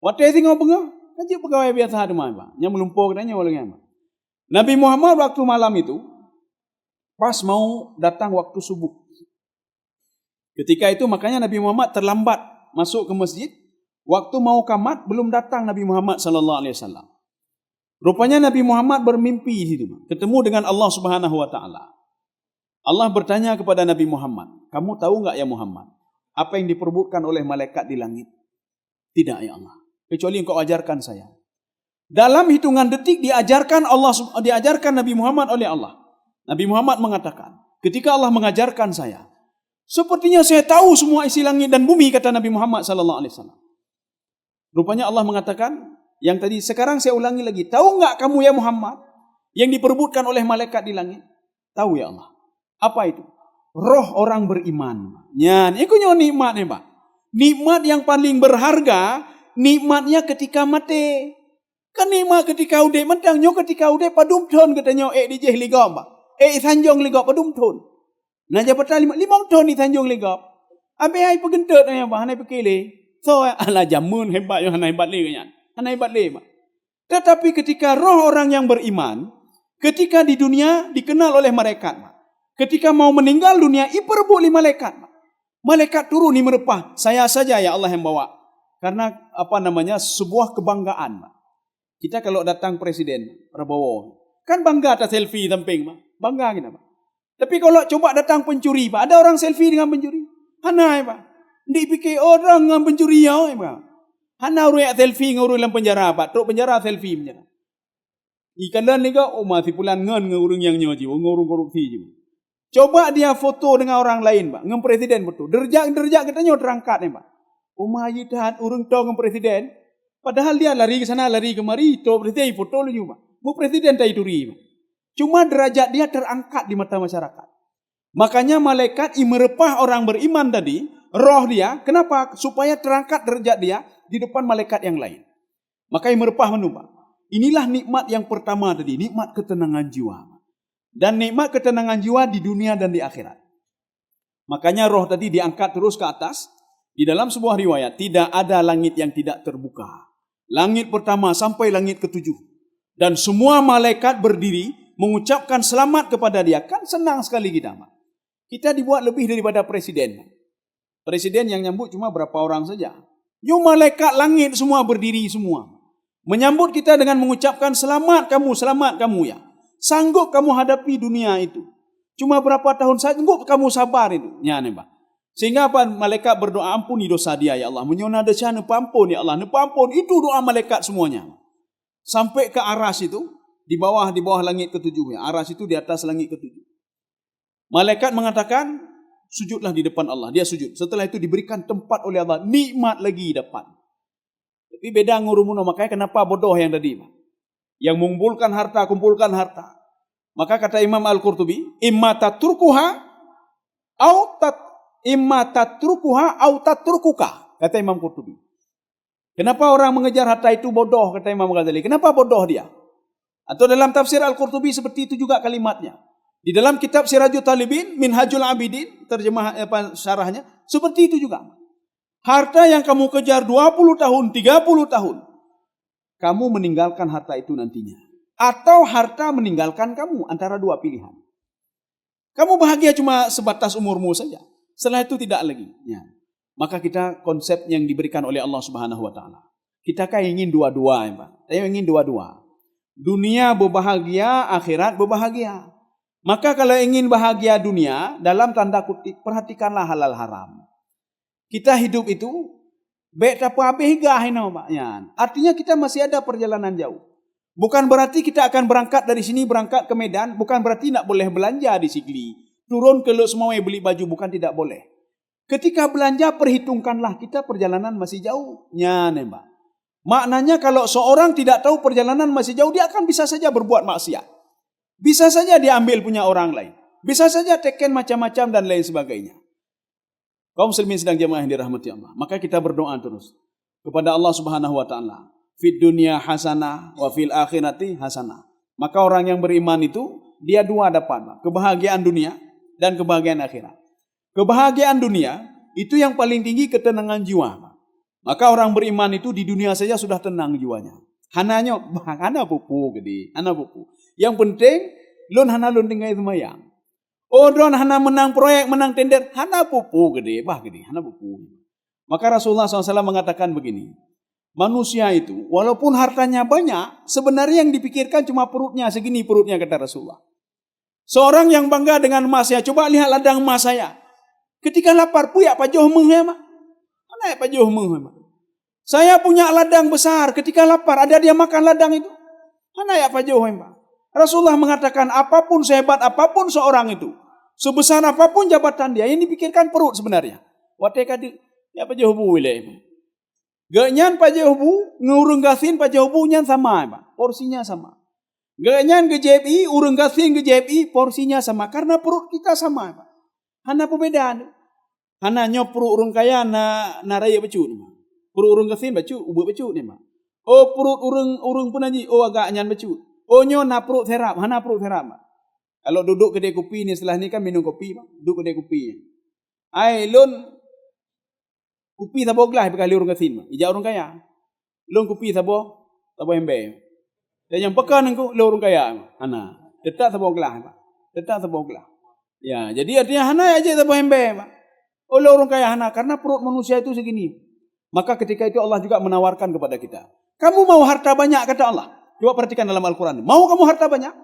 Waktu tengok pengah, aja pegawai biasa ada, Pak. Yang melumpur katanya orang, Pak. Nabi Muhammad waktu malam itu pas mau datang waktu subuh. Ketika itu makanya Nabi Muhammad terlambat masuk ke masjid. Waktu mau qamat belum datang Nabi Muhammad sallallahu alaihi wasallam. Rupanya Nabi Muhammad bermimpi di situ, ketemu dengan Allah Subhanahu wa taala. Allah bertanya kepada Nabi Muhammad, "Kamu tahu enggak ya Muhammad, apa yang diperbutkan oleh malaikat di langit?" "Tidak ya Allah, kecuali engkau ajarkan saya." Dalam hitungan detik diajarkan Nabi Muhammad oleh Allah. Nabi Muhammad mengatakan, ketika Allah mengajarkan saya, sepertinya saya tahu semua isi langit dan bumi, kata Nabi Muhammad sallallahu alaihi wasallam. Rupanya Allah mengatakan, yang tadi sekarang saya ulangi lagi, tahu enggak kamu ya Muhammad yang diperbutkan oleh malaikat di langit? Tahu ya Allah. Apa itu? Roh orang beriman. Nyan, itu nikmat nih, Pak. Nikmat yang paling berharga, nikmatnya ketika mati. Kan nikmat ketika udah mentang, nyo ketika udah padum ton katanya di jeh ligam, Pak. Sanjong ligap padum ton. Nah jabatan 5 ton di Tanjung ligap. Abe ai pegentut nya, Pak, hanai pekele. So ala jamun hebat yo hanai hebat le kan. Hanai hebat le, Pak. Tetapi ketika roh orang yang beriman, ketika di dunia dikenal oleh malaikat, Pak. Ketika mau meninggal dunia, iperbuli malaikat. Malaikat turun ni merepah. Saya saja ya Allah yang bawa. Karena sebuah kebanggaan. Kita kalau datang Presiden Prabowo, kan bangga atas selfie samping. Bangga kita. Tapi kalau coba datang pencuri, Pak, ada orang selfie dengan pencuri. Hana, Pak. Ndik fikir orang dengan pencuri ya, Pak. Hana orang selfie dengan orang dalam penjara, Pak. Teruk penjara selfie penjara. Ikan dan ni kau, masih pulang ngan dengan orang yang nyaji, orang korupsi je. Coba dia foto dengan orang lain, Pak. Dengan presiden betul. Derjak katanya terangkat ni, Pak. Majidat orang tahu dengan presiden. Padahal dia lari ke sana, lari kemari. Tahu presiden foto lu juga, Pak. Mu presiden tak ituri, Pak. Cuma derajat dia terangkat di mata masyarakat. Makanya malaikat merepah orang beriman tadi, roh dia, kenapa? Supaya terangkat derajat dia di depan malaikat yang lain. Maka merepah menumpak. Inilah nikmat yang pertama tadi, nikmat ketenangan jiwa. Dan nikmat ketenangan jiwa di dunia dan di akhirat. Makanya roh tadi diangkat terus ke atas. Di dalam sebuah riwayat, tidak ada langit yang tidak terbuka. Langit pertama sampai langit ketujuh. Dan semua malaikat berdiri mengucapkan selamat kepada dia. Kan senang sekali kita. Kita dibuat lebih daripada presiden. Presiden yang nyambut cuma berapa orang saja. Malaikat langit semua berdiri semua. Menyambut kita dengan mengucapkan selamat kamu ya. Sanggup kamu hadapi dunia itu. Cuma berapa tahun saja, sanggup kamu sabar itu. Ya, Pak. Sehingga apa? Malaikat berdoa, ampuni dosa dia ya Allah. Menyona dosa nepampun ya Allah. Nepampun. Itu doa malaikat semuanya. Sampai ke aras itu. Di bawah langit ketujuh. Ya. Aras itu di atas langit ketujuh. Malaikat mengatakan, sujudlah di depan Allah. Dia sujud. Setelah itu diberikan tempat oleh Allah. Nikmat lagi dapat. Tapi beda ngurumuno. Makanya kenapa bodoh yang tadi? Yang kumpulkan harta. Maka kata Imam Al-Qurtubi, imma tatrukuha au tatrukuka. Kata Imam Qurtubi. Kenapa orang mengejar harta itu bodoh? Kata Imam Ghazali. Kenapa bodoh dia? Atau dalam tafsir Al-Qurtubi seperti itu juga kalimatnya. Di dalam kitab Sirajul Talibin, Minhajul Abidin, terjemah syarahnya, seperti itu juga. Harta yang kamu kejar 20 tahun, 30 tahun, kamu meninggalkan harta itu nantinya. Atau harta meninggalkan kamu, antara dua pilihan. Kamu bahagia cuma sebatas umurmu saja. Setelah itu tidak lagi. Ya. Maka kita konsep yang diberikan oleh Allah Subhanahu Wa Taala. Kita kan ingin dua-dua, ya Pak. Saya ingin dua-dua. Dunia berbahagia, akhirat berbahagia. Maka kalau ingin bahagia dunia, dalam tanda kutip, perhatikanlah halal haram. Kita hidup itu, baik tak habis gah ini, Pak. Ya. Artinya kita masih ada perjalanan jauh. Bukan berarti kita akan berangkat dari sini, berangkat ke Medan. Bukan berarti nak boleh belanja di Sigli. Turun ke Lok Semawai beli baju, bukan tidak boleh. Ketika belanja, perhitungkanlah kita perjalanan masih jauh. Ya, Mbak. Maknanya kalau seorang tidak tahu perjalanan masih jauh, dia akan bisa saja berbuat maksiat. Bisa saja dia ambil punya orang lain. Bisa saja teken macam-macam dan lain sebagainya. Kaum muslimin sedang jemaah yang dirahmati Allah. Maka kita berdoa terus kepada Allah Subhanahu Wa Taala. Fid dunya hasanah wa fil akhirati hasanah. Maka orang yang beriman itu dia dua dapat, kebahagiaan dunia dan kebahagiaan akhirat. Kebahagiaan dunia itu yang paling tinggi ketenangan jiwa. Maka orang beriman itu di dunia saja sudah tenang jiwanya. Hananya hana pupu gede, hana pupu. Yang penting lun hana lun tinggal semayang. Don hana menang proyek, menang tender, hana pupu gede, hana pupu. Maka Rasulullah SAW mengatakan begini. Manusia itu walaupun hartanya banyak, sebenarnya yang dipikirkan cuma perutnya, segini perutnya kata Rasulullah. Seorang yang bangga dengan emasnya, coba lihat ladang emas saya. Ketika lapar puyak pajoh menghemat. Mana pajoh menghemat? Saya punya ladang besar, ketika lapar ada dia makan ladang itu. Mana ya pajoh menghemat? Rasulullah mengatakan apapun sehebat apapun seorang itu, sebesar apapun jabatan dia, yang dipikirkan perut sebenarnya. Watekadi ya pajoh boleh. Ganyan pajohbu, ngurung gasin pajohbu nyan sama, Pak. Porsinya sama. Ganyan ke JPI, urung gasin ke JPI, porsinya sama. Karena perut kita sama, Pak. Hana perbedaan. Hana nyop perut urung kaya na raya becut, Pak. Perut urung gasin becut, ubah becut ni, Pak. Oh perut urung penaji, oh agak nyan becut. Oh nyon na perut serap, hana perut serap, Pak. Kalau duduk kedai kopi ni setelah ni kan minum kopi, Pak. Duduk kedai kopi. Ai lun kopi sabo gelas bekali orang kasin. Ija orang kaya. Long kopi sabo embe. Dan yang pekan engko lo orang kaya. Hana. Tetap sabo gelas, Pak. Tetap sabo gelas. Ya, jadi artinya hana aja sabo embe, Pak. Oh lo orang kaya hana karena perut manusia itu segini. Maka ketika itu Allah juga menawarkan kepada kita. Kamu mau harta banyak kata Allah? Coba perhatikan dalam Al-Qur'an. Mau kamu harta banyak?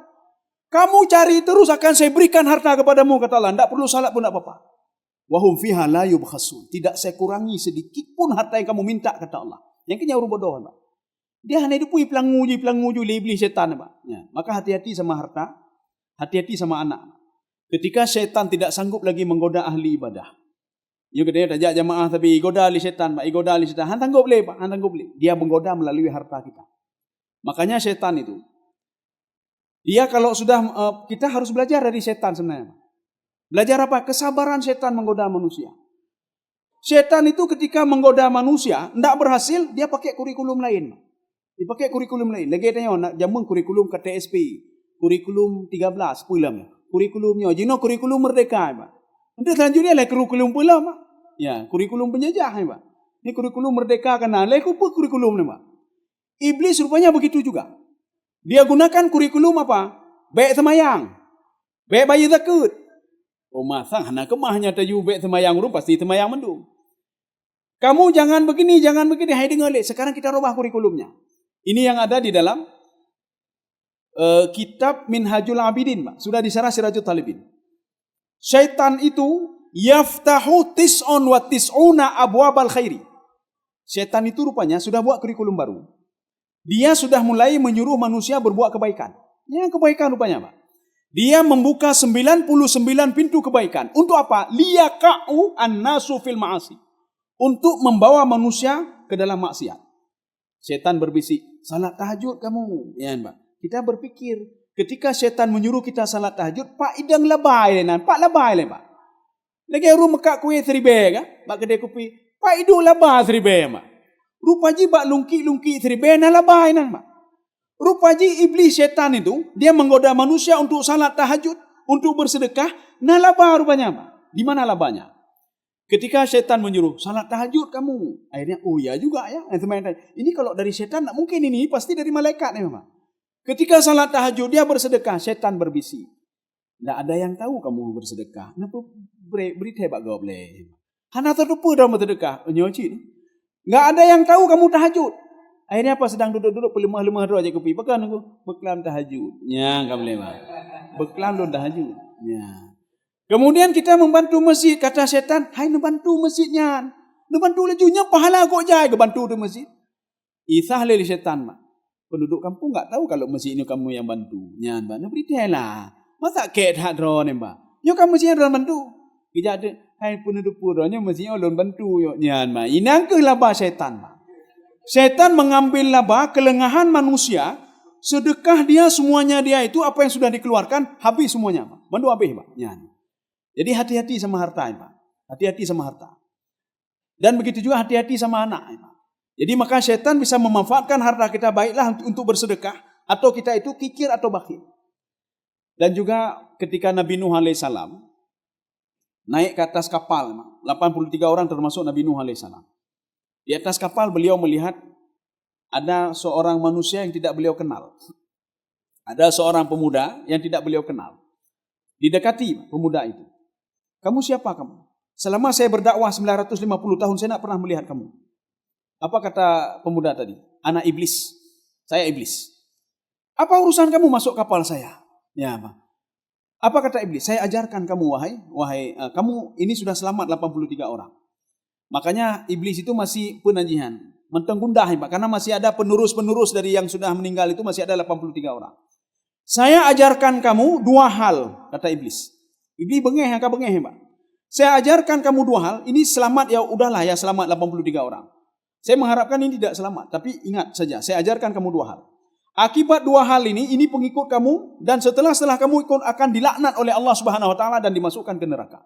Kamu cari terus akan saya berikan harta kepadamu, kata Allah. Tidak perlu salat pun tidak apa-apa. Wahum fiha la yubkhasun. Tidak saya kurangi sedikit pun harta yang kamu minta, kata Allah. Yang kena orang bodoh, Pak. Dia hanya hidup pelanguju iblis setan, Pak. Ya, maka hati-hati sama harta, hati-hati sama anak. Ketika setan tidak sanggup lagi menggoda ahli ibadah. You kata tajak jamaah tapi goda ahli setan, Pak. Goda ahli setan. Han tanggup boleh, Pak. Han tanggup boleh. Dia menggoda melalui harta kita. Makanya setan itu, dia kalau sudah, kita harus belajar dari setan sebenarnya. Belajar apa? Kesabaran setan menggoda manusia. Setan itu ketika menggoda manusia, tidak berhasil, dia pakai kurikulum lain. Dia pakai kurikulum lain. Lagi tanya, nak jamun kurikulum KTSP, kurikulum 13, pulang. Kurikulumnya, jino kurikulum merdeka, Pak. Nanti selanjutnya lah kurikulum pula, Pak. Ya, kurikulum penjajah, Pak. Ini kurikulum merdeka kena, lah kurikulum ni, Pak. Iblis rupanya begitu juga. Dia gunakan kurikulum apa? Baik semayang. Baik bayi zakat. Oh masang, anak kemahnya tayu baik semayang rum pasti semayang mendung. Kamu jangan begini. Hai dengar leh. Sekarang kita rubah kurikulumnya. Ini yang ada di dalam kitab Minhajul Abidin, Pak. Sudah disyarah Sirajul Talibin. Syaitan itu yaftahu tis'un wa tis'una abwabal khairi. Syaitan itu rupanya sudah buat kurikulum baru. Dia sudah mulai menyuruh manusia berbuat kebaikan. Yang kebaikan rupanya, Pak. Dia membuka 99 pintu kebaikan. Untuk apa? Liyaqa'u an-nasu fil ma'asi. Untuk membawa manusia ke dalam maksiat. Setan berbisik, salat tahajud kamu. Ya, Pak. Kita berpikir, ketika setan menyuruh kita salat tahajud, Pak idang lebay lenan, Pak lebay le, Pak. Lagi orang mekak kuih seribe kan? Pak kedai kopi, Pak idung lebay seribe, Pak. Rupaji bak lungki-lungki seribe na lebay nan, Pak. Rupaji iblis setan itu, dia menggoda manusia untuk salat tahajud, untuk bersedekah, na lebay rupanya, Pak. Di mana labanya? Ketika setan menyuruh, salat tahajud kamu. Akhirnya, oh ya juga ya. Ini kalau dari setan, tak mungkin ini, pasti dari malaikat nih, Pak. Ketika salat tahajud, dia bersedekah, setan berbisik. Tak ada yang tahu kamu bersedekah. Kenapa berita hebat kau boleh? Hana terlupa dalam bersedekah. Nyoci ni. Tak ada yang tahu kamu tahajud. Akhirnya apa? Sedang duduk-duduk pelemah-lemah doa je kopi. Pekan aku. Beklam tahajud. Ya, kamu boleh. Beklam don tahajud. Ya. Kemudian kita membantu masjid. Kata setan, hai membantu masjidnya. Membantu lajunya pahala kau jai ke bantu tu masjid. Isah lele setan, Mak. Penduduk kampung tak tahu kalau masjid ini kamu yang bantu. Ya, Mbak. Nak beritahu lah. Masa ket hat ron, Mbak. Yo kamu masjid yang bantu. Kita ada, hai penduduk puranya masjid yang bantu. Yo, ya, Mbak. Ini angka laba setan, Mbak. Setan mengambil laba kelengahan manusia. Sedekah dia, semuanya dia itu, apa yang sudah dikeluarkan, habis semuanya, Mbak. Bantu habis, Mbak. Ya. Jadi hati-hati sama harta, Mbak. Hati-hati sama harta. Dan begitu juga hati-hati sama anak, Mbak. Jadi maka setan bisa memanfaatkan harta kita baiklah untuk bersedekah. Atau kita itu kikir atau bakhil. Dan juga ketika Nabi Nuh AS naik ke atas kapal. 83 orang termasuk Nabi Nuh AS. Di atas kapal beliau melihat ada seorang manusia yang tidak beliau kenal. Ada seorang pemuda yang tidak beliau kenal. Didekati pemuda itu. Kamu siapa kamu? Selama saya berdakwah 950 tahun saya tidak pernah melihat kamu. Apa kata pemuda tadi? Anak iblis. Saya iblis. Apa urusan kamu masuk kapal saya? Ya, apa kata iblis? Saya ajarkan kamu wahai kamu ini sudah selamat 83 orang. Makanya iblis itu masih penajihan, mentenggundah, Pak, karena masih ada penerus-penerus dari yang sudah meninggal itu masih ada 83 orang. Saya ajarkan kamu dua hal, kata iblis. Iblis bengeh, angka bengeh, Pak. Saya ajarkan kamu dua hal, ini selamat ya udahlah ya selamat 83 orang. Saya mengharapkan ini tidak selamat, tapi ingat saja, saya ajarkan kamu dua hal. Akibat dua hal ini pengikut kamu dan setelah kamu ikut akan dilaknat oleh Allah Subhanahu Wa Taala dan dimasukkan ke neraka.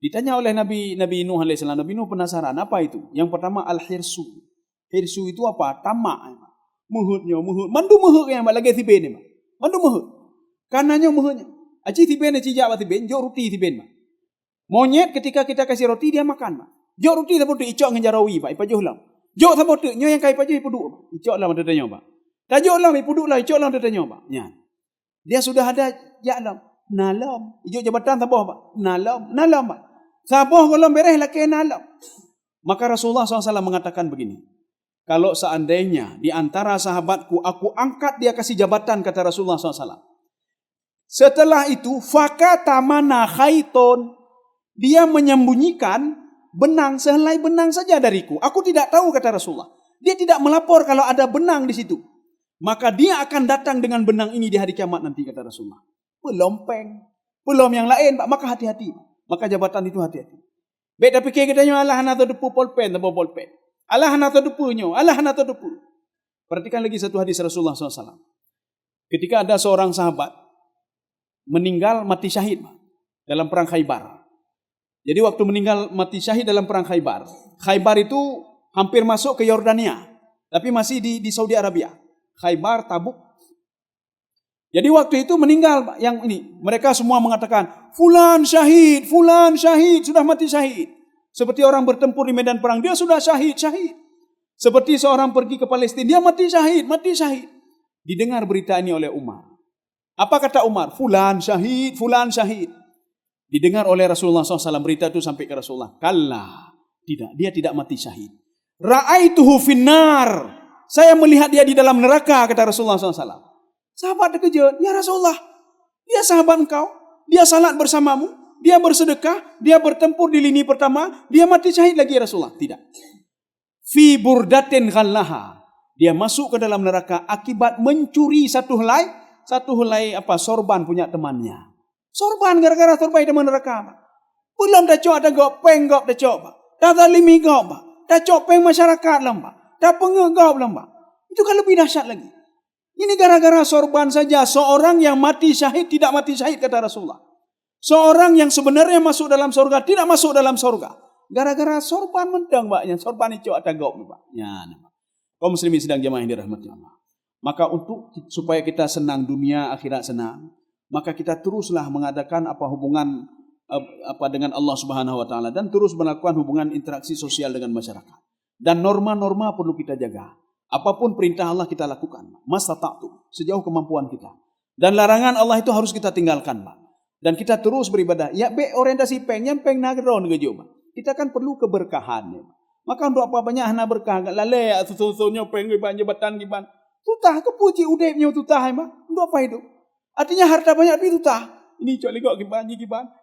Ditanya oleh Nabi Nuh AS, Nabi Nuh penasaran apa itu? Yang pertama al-hirsu. Hirsu itu apa? Tamak. Muhutnya, mandu muhut yang lagi tiben ni, mandu muhut. Kanannya muhutnya. Aci tiben aci jawab tiben, jauh roti tiben. Monyet ketika kita kasih roti dia makan, jauh roti tapi tu icok dengan jarawi, Pak. Ipajuh lah. Jauh tapi tu nyo yang kai pajuh ipuduk. Icok lah mana tanya, Pak. Tajuk lah ipuduk lah, icok lah tanya, Pak. Ya. Dia sudah ada ja'lam, nalam. Ijok jabatan tabah, Pak. Nalam, Pak. Sabah kalau beres laki nalam. Maka Rasulullah SAW mengatakan begini. Kalau seandainya di antara sahabatku aku angkat dia kasih jabatan, kata Rasulullah SAW. Setelah itu fakatamana khaiton, dia menyembunyikan benang, sehelai benang saja dariku. Aku tidak tahu, kata Rasulullah. Dia tidak melapor kalau ada benang di situ. Maka dia akan datang dengan benang ini di hari kiamat nanti, kata Rasulullah. Pelompeng. Belum yang lain, Pak. Maka hati-hati. Maka jabatan itu hati-hati. Beda fikir kita nyo, Allah hana depu polpen, depu polpen. Allah hana depu nyo, Allah hana depu. Perhatikan lagi satu hadis Rasulullah SAW. Ketika ada seorang sahabat meninggal mati syahid dalam perang Khaybar. Jadi waktu meninggal mati syahid dalam perang Khaybar. Khaybar itu hampir masuk ke Yordania. Tapi masih di Saudi Arabia. Khaybar, Tabuk. Jadi waktu itu meninggal yang ini. Mereka semua mengatakan, fulan syahid, sudah mati syahid. Seperti orang bertempur di medan perang, dia sudah syahid. Seperti seorang pergi ke Palestina, dia mati syahid. Didengar berita ini oleh Umar. Apa kata Umar? Fulan syahid. Didengar oleh Rasulullah SAW, berita itu sampai ke Rasulullah. Kalla, tidak, dia tidak mati syahid. Ra'aituhu finnar. Saya melihat dia di dalam neraka, kata Rasulullah SAW. Sahabat terkejut, ya Rasulullah, dia sahabat engkau, dia salat bersamamu, dia bersedekah, dia bertempur di lini pertama, dia mati syahid lagi, ya Rasulullah. Tidak. Fi burdatin ghallaha. Dia masuk ke dalam neraka akibat mencuri satu helai sorban punya temannya. Sorban gara-gara sorban teman neraka. Belum dah cok ada gopeng dah cok. Dah zalimi gop. Dah copeng masyarakat lamba. Dah pengegop lamba. Itu kan lebih dahsyat lagi. Ini gara-gara sorban saja seorang yang mati syahid tidak mati syahid, kata Rasulullah. Seorang yang sebenarnya masuk dalam surga tidak masuk dalam surga. Gara-gara sorban mendang mbaknya. Sorban itu ada gop mbak. Ya, kaum muslimin sedang jemaah yang dirahmati Allah. Maka supaya kita senang dunia, akhirat senang, maka kita teruslah mengadakan hubungan dengan Allah Subhanahu wa taala dan terus melakukan hubungan interaksi sosial dengan masyarakat. Dan norma-norma perlu kita jaga. Apapun perintah Allah kita lakukan, mastata'tu, sejauh kemampuan kita. Dan larangan Allah itu harus kita tinggalkan, Pak. Dan kita terus beribadah. Ya orientasi peng nagron gejo, Pak. Kita kan perlu keberkahan, ya. Maka untuk apa banyak hana berkah, lalai susunya peng jabatan giban. Tutah kepuji udepnya tutah emang. Untuk apa itu? Artinya harta banyak tapi tutah. Ini cok legok giban.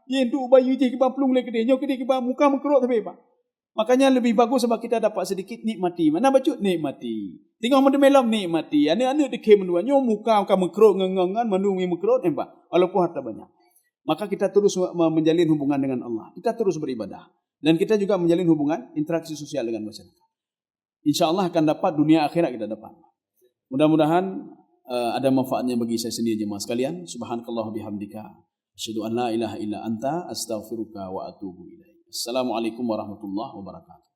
Ye untuk bayu je giban pelung le gede nyok gede giban muka mengkeruk tapi apa? Makanya lebih bagus sebab kita dapat sedikit nikmati. Mana bacut nikmati. Tengok mende melam nikmati. Ane deke mendua nyok muka mengkeruk ngengan menungi mengkeruk emang. Walaupun harta banyak. Maka kita terus menjalin hubungan dengan Allah. Kita terus beribadah dan kita juga menjalin hubungan interaksi sosial dengan masyarakat. Insya-Allah akan dapat dunia akhirat kita dapat. Mudah-mudahan ada manfaatnya bagi saya sendiri jemaah sekalian. Subhanakallah bihamdika asyhadu an la ilaha illa anta astaghfiruka wa atubu ilaik. Assalamualaikum warahmatullahi wabarakatuh.